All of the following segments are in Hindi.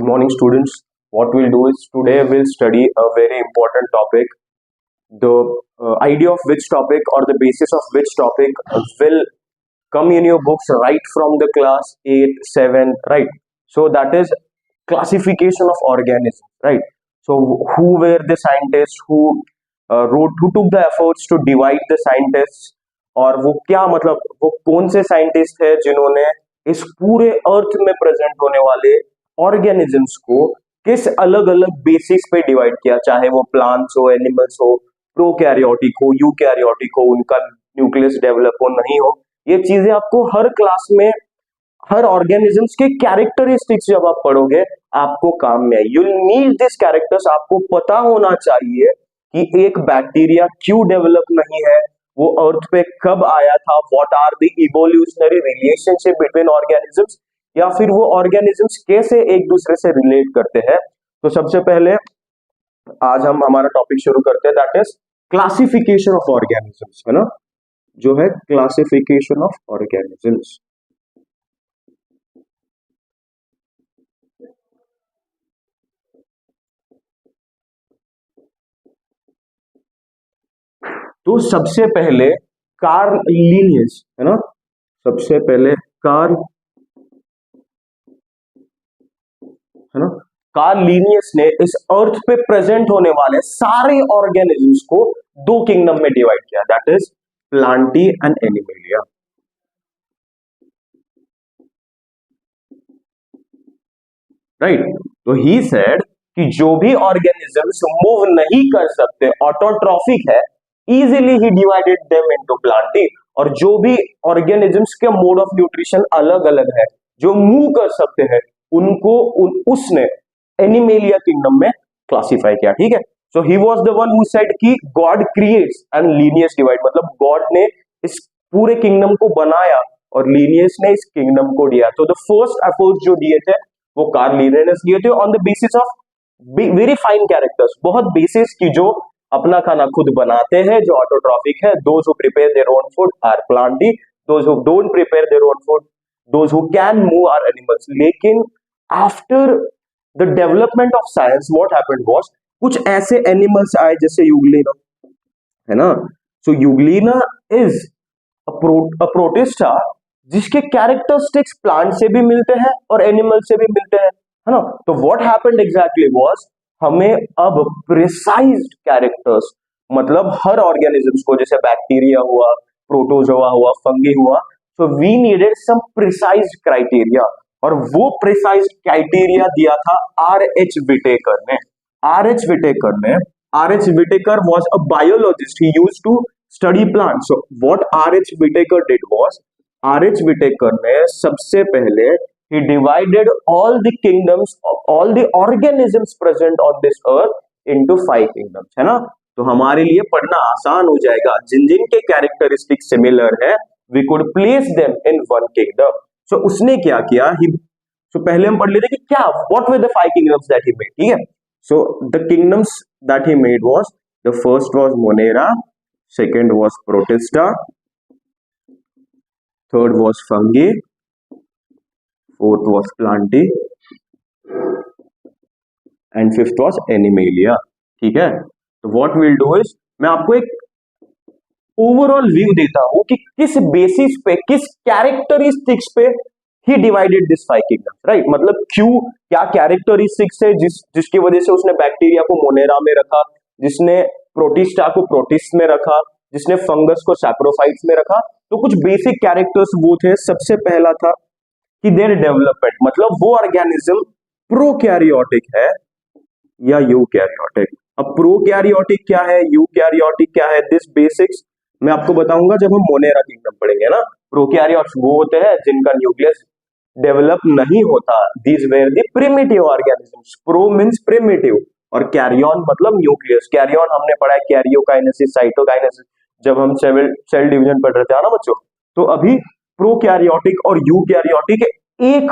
morning, students. What we'll do is today we'll study a very important topic. The idea of which topic or the basis of which topic will come in your books right from the class 8, 7, right? So that is classification of organisms, right? So who were the scientists who took the efforts to divide the scientists, और वो क्या मतलब वो कौन से साइंटिस्ट है जिन्होंने इस पूरे अर्थ में प्रेजेंट होने वाले ऑर्गेनिजम्स को किस अलग अलग बेसिस पे डिवाइड किया, चाहे वो प्लांट्स हो, एनिमल्स हो, प्रोकैरियोटिक हो, यूकैरियोटिक हो, उनका न्यूक्लियस डेवलप हो नहीं हो। ये चीजें आपको हर क्लास में हर ऑर्गेनिजम्स के कैरेक्टरिस्टिक्स जब आप पढ़ोगे आपको काम में आई। You need this characters. आपको पता होना चाहिए कि एक बैक्टीरिया क्यों डेवलप नहीं है, वो अर्थ पे कब आया था, what are the evolutionary relationship between organisms, या फिर वो ऑर्गेनिजम्स कैसे एक दूसरे से रिलेट करते हैं। तो सबसे पहले आज हम हमारा टॉपिक शुरू करते हैं, that is classification of organisms, है ना, जो है क्लासिफिकेशन ऑफ ऑर्गेनिजम्स। तो सबसे पहले कार्ल लिनियस, है ना, सबसे पहले कार्ल, है ना, कार्ल लिनियस ने इस अर्थ पे प्रेजेंट होने वाले सारे ऑर्गेनिजम्स को दो किंगडम में डिवाइड किया, that is Plantae and animalia. Right, तो ही सेड कि जो भी ऑर्गेनिजम्स मूव नहीं कर सकते, ऑटोट्रॉफिक है, इजीली ही डिवाइडेड देम इनटू प्लांटी, और जो भी ऑर्गेनिजम्स के मोड ऑफ न्यूट्रिशन अलग अलग है, जो मूव कर सकते हैं, उनको उसने एनिमेलिया किंगडम में क्लासिफाई किया। ठीक है, so he was the one who said कि God creates and Linnaeus divide, मतलब गॉड ने इस पूरे किंगडम को बनाया और लीनियस ने इस किंगडम को दिया। तो द फर्स्ट एफर्ट जो दिए थे वो कार्ल लिनियस दिए थे on the basis of very fine characters, बहुत बेसिस की, जो अपना खाना खुद बनाते हैं, जो ऑटोट्रॉफिक है, those who prepare their own food are plantae, those who don't prepare their own food, those who can move are animals. लेकिन after the development of science what happened was, कुछ ऐसे एनिमल्स आए जैसे यूग्लिना, है ना। So euglena is a protista जिसके कैरेक्टरिस्टिक्स प्लांट से भी मिलते हैं और एनिमल से भी मिलते हैं, है ना। तो व्हाट हैपेंड एग्जैक्टली वाज, हमें अब प्रिसाइज्ड कैरेक्टर्स, मतलब हर ऑर्गेनिजम्स को, जैसे बैक्टीरिया हुआ, प्रोटोजोआ हुआ, फंगी हुआ, so we needed some precised criteria, और वो प्रिसाइज्ड क्राइटेरिया दिया था आर.एच. विटेकर ने। R H. Whittaker was a biologist, he used to study plants. So what R H. Whittaker did was, R H. Whittaker ने सबसे पहले he divided all the kingdoms of all the organisms present on this earth into 5 kingdoms, है ना। तो हमारे लिए पढ़ना आसान हो जाएगा, जिन जिन के कैरेक्टरिस्टिक सिमिलर है, we could place them in one kingdom. So उसने क्या किया, so पहले हम पढ़ लेते कि क्या, what were the 5 kingdoms that he made, ठीक है। So the kingdoms that he made was, the first was Monera, second was Protista, third was Fungi, fourth was Plantae, and fifth was Animalia। ठीक है, तो what we'll do is, मैं आपको एक ओवरऑल व्यू देता हूं कि किस बेसिस पे, किस कैरेक्टरिस्टिक्स पे ही डिवाइडेड दिस 5 किंगडम्स, राइट। मतलब क्यों, क्या कैरेक्टरिस्टिक्स है जिसकी वजह से उसने बैक्टीरिया को मोनेरा में रखा, जिसने प्रोटिस्टा को प्रोटिस्ट में रखा, जिसने फंगस को सैप्रोफाइट्स में रखा। तो कुछ बेसिक कैरेक्टर्स वो थे। सबसे पहला था कि देयर डेवलपमेंट, मतलब वो ऑर्गेनिज्म प्रोकैरियोटिक है या यूकैरियोटिक। अब प्रोकैरियोटिक क्या है, यूकैरियोटिक क्या है, दिस बेसिक्स मैं आपको बताऊंगा जब हम मोनेरा किंगडम पढ़ेंगे ना। प्रोकैरियोट्स वो होते हैं जिनका न्यूक्लियस डेवलप नहीं होता, these were the primitive organisms. Pro means primitive और कैरियन मतलब न्यूक्लियस। कैरियन हमने पढ़ा है, कैरियोकाइनेसिस, साइटोकाइनेसिस, जब हम सेल डिवीजन पढ़ रहे थे ना बच्चों। तो अभी प्रोकैरियोटिक और यूकैरियोटिक एक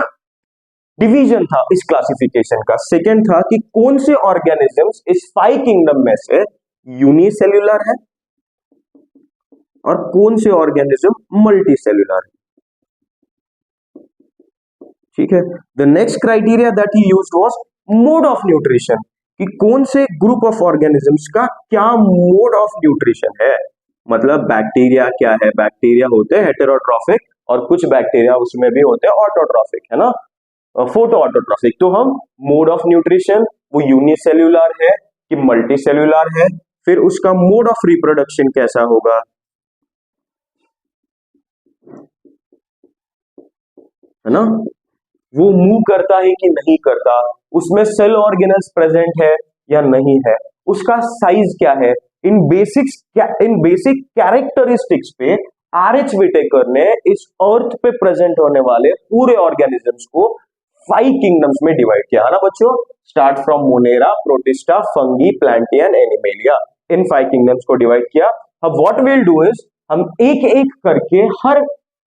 डिवीजन था इस क्लासिफिकेशन का। सेकंड था कि कौन से ऑर्गेनिजम्स इस 5 किंगडम में से यूनिसेल्युलर है और कौन से ऑर्गेनिज्म मल्टीसेल्युलर है। ठीक है। The next criteria that he used was mode of nutrition, कि कौन से ग्रुप ऑफ ऑर्गेनिजम्स का क्या मोड ऑफ न्यूट्रिशन है। मतलब बैक्टीरिया क्या है, बैक्टीरिया होते हैं हेटेरोट्रॉफिक और कुछ बैक्टीरिया उसमें भी होते हैं ऑटोट्रॉफिक, है ना, फोटो ऑटोट्रॉफिक। तो हम मोड ऑफ न्यूट्रिशन वो यूनिसेल्युलर है कि मल्टीसेल्युलर है, फिर उसका मोड ऑफ रिप्रोडक्शन कैसा होगा, है ना, वो मूव करता है कि नहीं करता, उसमें सेल ऑर्गेनल्स प्रेजेंट है या नहीं है, उसका साइज क्या है। इन बेसिक कैरेक्टरिस्टिक्स पे आर.एच. विटेकर ने इस अर्थ पे प्रेजेंट होने वाले पूरे ऑर्गेनिजम्स को 5 किंगडम्स में डिवाइड किया, है ना बच्चों। Start from monera, protista, fungi, plantae, animalia, इन 5 किंगडम्स को डिवाइड किया। अब व्हाट विल डू इज हम एक एक करके हर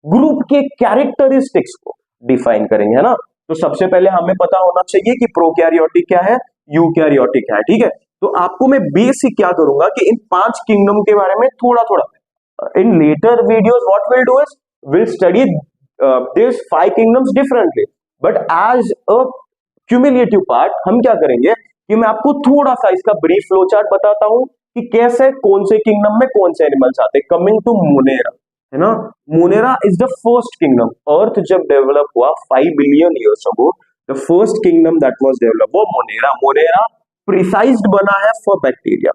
ग्रुप के कैरेक्टरिस्टिक्स को डिफाइन करेंगे, है ना। तो सबसे पहले हमें पता होना चाहिए कि प्रोकैरियोटिक क्या है, यूकैरियोटिक क्या है, ठीक है। तो आपको मैं बेसिक क्या करूंगा कि इन 5 किंगडम के बारे में थोड़ा थोड़ा, in later videos what will do is will study this 5 kingdoms differently, but as a cumulative part हम क्या करेंगे कि मैं आपको थोड़ा सा इसका ब्रीफ फ्लो चार्ट बताता हूं कि कैसे कौन से किंगडम में कौन से एनिमल्स आते हैं। कमिंग टू मोनेरा, है ना, monera is the first kingdom. Earth जब डेवलप हुआ 5 billion years ago, the first kingdom that was develop वो मोनेरा। मोनेरा प्रिसाइज्ड बना है फॉर बैक्टीरिया,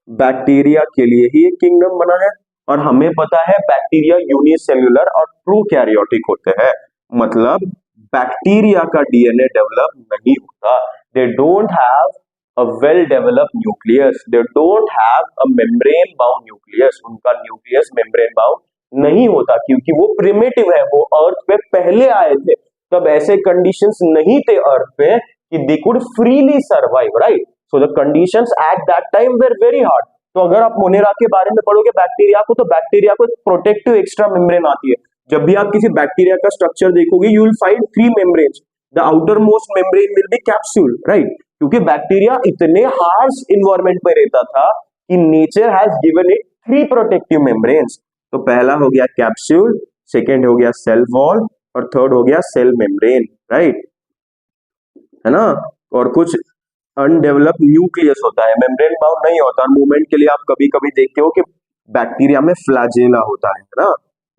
बैक्टीरिया के लिए ही एक किंगडम बना है। और हमें पता है बैक्टीरिया यूनिसेल्युलर और प्रोकैरियोटिक होते हैं, मतलब बैक्टीरिया का डीएनए डेवलप नहीं होता। They don't have a well developed nucleus, they don't have a membrane bound nucleus, उनका न्यूक्लियस मेम्ब्रेन बाउंड नहीं होता क्योंकि वो प्रिमिटिव है, वो अर्थ पे पहले आए थे, तब ऐसे कंडीशंस नहीं थे अर्थ पे कि they could freely survive, right. So the conditions at that time were very hard. तो अगर आप मोनेरा के बारे में पढ़ोगे बैक्टीरिया को, तो बैक्टीरिया को प्रोटेक्टिव एक्स्ट्रा मेम्ब्रेन आती है। जब भी आप किसी बैक्टीरिया का स्ट्रक्चर देखोगे you will find 3 membranes, the outer most membrane will be capsule, right, क्योंकि बैक्टीरिया इतने हार्श इन्वायरमेंट में रहता था कि nature has given it 3 protective membranes. तो पहला हो गया कैप्सूल, सेकेंड हो गया सेल वॉल और थर्ड हो गया सेल मेम्ब्रेन, राइट, है ना। और कुछ अनडेवलप्ड न्यूक्लियस होता है, मेम्ब्रेन बाउंड नहीं होता। और मूवमेंट के लिए आप कभी कभी देखते हो कि बैक्टीरिया में फ्लैजेला होता है ना,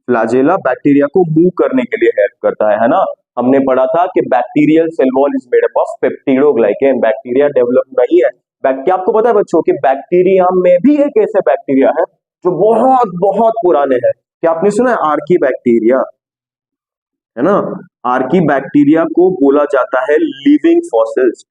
फ्लैजेला बैक्टीरिया को मूव करने के लिए हेल्प करता है ना। हमने पढ़ा था कि bacterial cell wall is made up of peptidoglycan, bacteria develop नहीं है। क्या आपको पता है बच्चों कि बैक्टीरिया में भी एक ऐसे बैक्टीरिया है जो बहुत बहुत पुराने हैं। क्या आपने सुना है आर्की बैक्टीरिया, है ना। आर्की बैक्टीरिया को बोला जाता है लिविंग फॉसिल्स,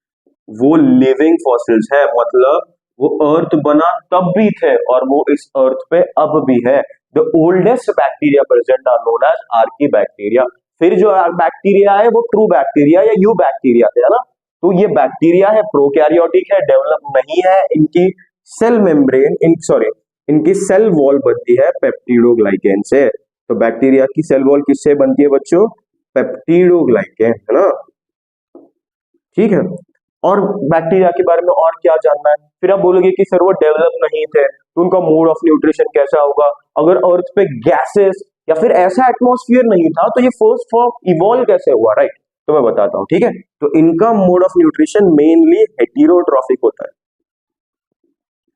वो लिविंग फॉसिल्स है, मतलब वो अर्थ बना तब भी थे और वो इस अर्थ पे अब भी है। The oldest bacteria present are known as archaebacteria. फिर जो बैक्टीरिया है वो ट्रू बैक्टीरिया या यू बैक्टीरिया है ना। तो ये बैक्टीरिया है, प्रोकैरियोटिक है, डेवलप नहीं है, इनकी सेल मेम्ब्रेन इनकी सेल वॉल बनती है पेप्टिडोग्लाइकेन से। तो बैक्टीरिया की सेल वॉल किससे बनती है बच्चों, पेप्टिडोग्लाइकेन, है ना, ठीक है। और बैक्टीरिया के बारे में और क्या जानना है। फिर आप बोलोगे कि सर वो डेवलप नहीं थे तो उनका मोड ऑफ न्यूट्रिशन कैसा होगा। अगर अर्थ पे गैसेस या फिर ऐसा एटमॉस्फेयर नहीं था तो ये फर्स्ट फॉर्म इवॉल्व कैसे हुआ, राइट। तो मैं बताता हूं, ठीक है। तो इनका mode of nutrition mainly heterotrophic होता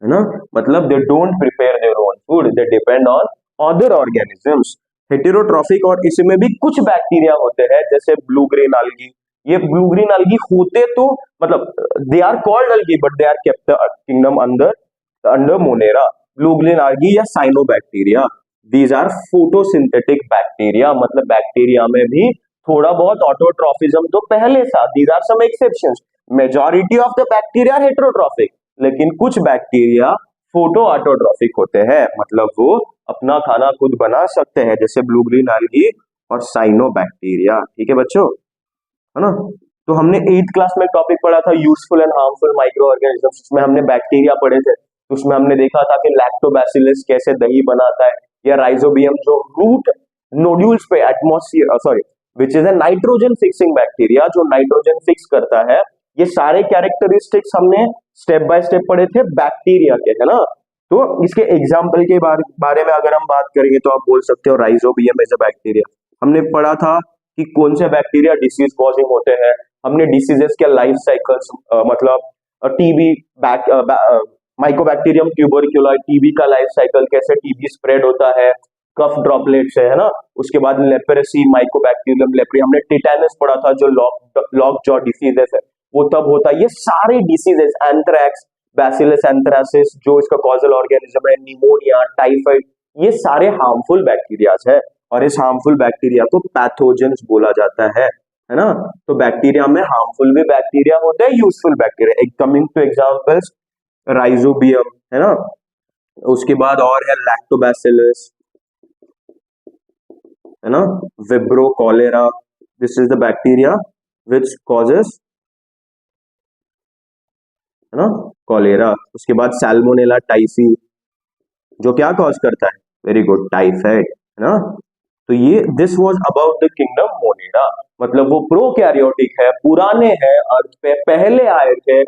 है ना, मतलब they don't prepare their own food, they depend on other organisms, heterotrophic. और इसमें भी कुछ बैक्टीरिया होते हैं जैसे ब्लू ग्रीन algae, ये ब्लू ग्रीन algae होते तो मतलब they are called algae but they are kept the kingdom under monera. Blue green algae या cyanobacteria, these are photosynthetic bacteria, मतलब बैक्टीरिया में भी थोड़ा बहुत ऑटोट्रॉफिज्म तो पहले था, these are some exceptions. Majority of the bacteria heterotrophic, लेकिन कुछ बैक्टीरिया फोटो ऑटोट्रॉफिक होते हैं, मतलब वो अपना खाना खुद बना सकते हैं, जैसे ब्लू ग्रीन algae और साइनोबैक्टीरिया, ठीक है बच्चों, है ना। तो हमने 8th क्लास में टॉपिक पढ़ा था useful and harmful micro organisms, उसमें हमने बैक्टीरिया पढ़े थे। तो उसमें हमने देखा था कि लैक्टोबैसिलस कैसे दही बनाता है, या राइजोबियम जो रूट नोड्यूल्स पे atmosphere which is A nitrogen fixing bacteria, जो नाइट्रोजन फिक्स करता है। ये सारे कैरेक्टरिस्टिक्स हमने स्टेप बाय स्टेप पढ़े थे बैक्टीरिया के, है ना। तो इसके एग्जाम्पल के बारे में अगर हम बात करेंगे तो आप बोल सकते हो राइजोबियम एज अ बैक्टीरिया। हमने पढ़ा था कि कौन से बैक्टीरिया डिसीज कॉजिंग होते हैं, हमने डिसीजेस के लाइफ साइकिल्स मतलब टीबी माइकोबैक्टीरियम ट्यूबरक्यूलाई टीबी का लाइफ साइकिल, कैसे टीबी स्प्रेड होता है, कफ ड्रॉपलेट से, है ना। उसके बाद लेप्रेसी माइकोबैक्टीरियम लेप्री, हमने टिटेनस पढ़ा था जो लॉक जॉ डिसीजेस है वो तब होता है। ये सारे डिसीजेस, एंथ्रैक्स, बैसिलस एंथ्रासिस जो इसका कॉजल ऑर्गेनिज्म है, निमोनिया, टाइफाइड, ये सारे हार्मफुल बैक्टीरियाज है और इस हार्मफुल बैक्टीरिया को पैथोजेंस बोला जाता है ना। तो बैक्टीरिया में हार्मफुल भी बैक्टीरिया होते हैं, useful bacteria. Coming to examples, rhizobium, है ना। उसके बाद और है लैक्टोबैसिलस, है ना, विब्रो cholera, this is the bacteria which causes, है ना, कॉलेरा। उसके बाद सैल्मोनेला टाइफी जो क्या कॉज करता है, वेरी गुड, टाइफाइड, है ना। तो ये this was about the kingdom monera, मतलब वो प्रोकैरियोटिक है, पुराने हैं, अर्थ पे पहले आए थे,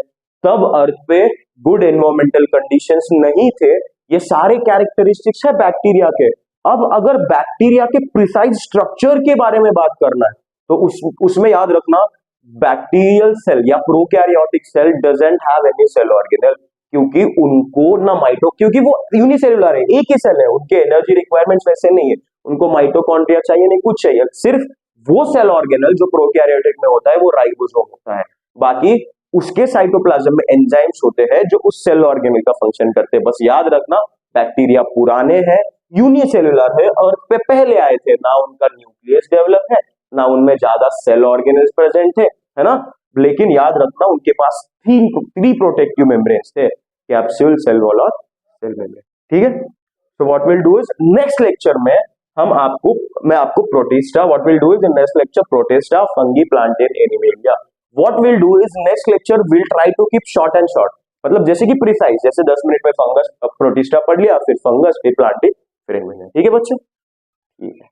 तब अर्थ पे गुड एनवायरमेंटल कंडीशंस नहीं थे। ये सारे कैरेक्टरिस्टिक्स है बैक्टीरिया के। अब अगर बैक्टीरिया के प्रिसाइज स्ट्रक्चर के बारे में बात करना है तो उसमें याद रखना, बैक्टीरियल सेल या prokaryotic cell doesn't have any cell organelle, क्योंकि उनको ना क्योंकि वो यूनिसेलुलर है, एक ही सेल है, उनके एनर्जी रिक्वायरमेंट्स वैसे नहीं है, उनको माइटोकॉन्ड्रिया चाहिए नहीं, कुछ चाहिए। सिर्फ वो सेल ऑर्गेनल जो प्रोकैरियोटिक में होता है वो राइबोसोम होता है, बाकी उसके साइटोप्लाज्म में एंजाइम्स होते हैं जो उस सेल ऑर्गेनल का फंक्शन करते हैं। बस याद रखना, बैक्टीरिया पुराने हैं, यूनिसेलुलर है, अर्थ पे पहले आए थे, ना उनका न्यूक्लियस डेवलप है, ना उनमें ज्यादा सेल ऑर्गेनल्स प्रेजेंट थे, है ना। लेकिन याद रखना उनके पास थ्री प्रोटेक्टिव मेम्ब्रेन्स थे, कैप्सूल, सेल वॉल और सेल मेम्ब्रेन, ठीक है। So what will do is next lecture में मैं आपको protista, what will do is in next lecture protista, fungi, plantae, animalia. What will do is next lecture will try to keep short and short, मतलब जैसे कि प्रिसाइज, जैसे 10 मिनट में फंगस प्रोटिस्टा पढ़ लिया, फिर फंगस, फिर प्लांटेन, फिर एनिमेलिया, ठीक है बच्चों, ठीक है।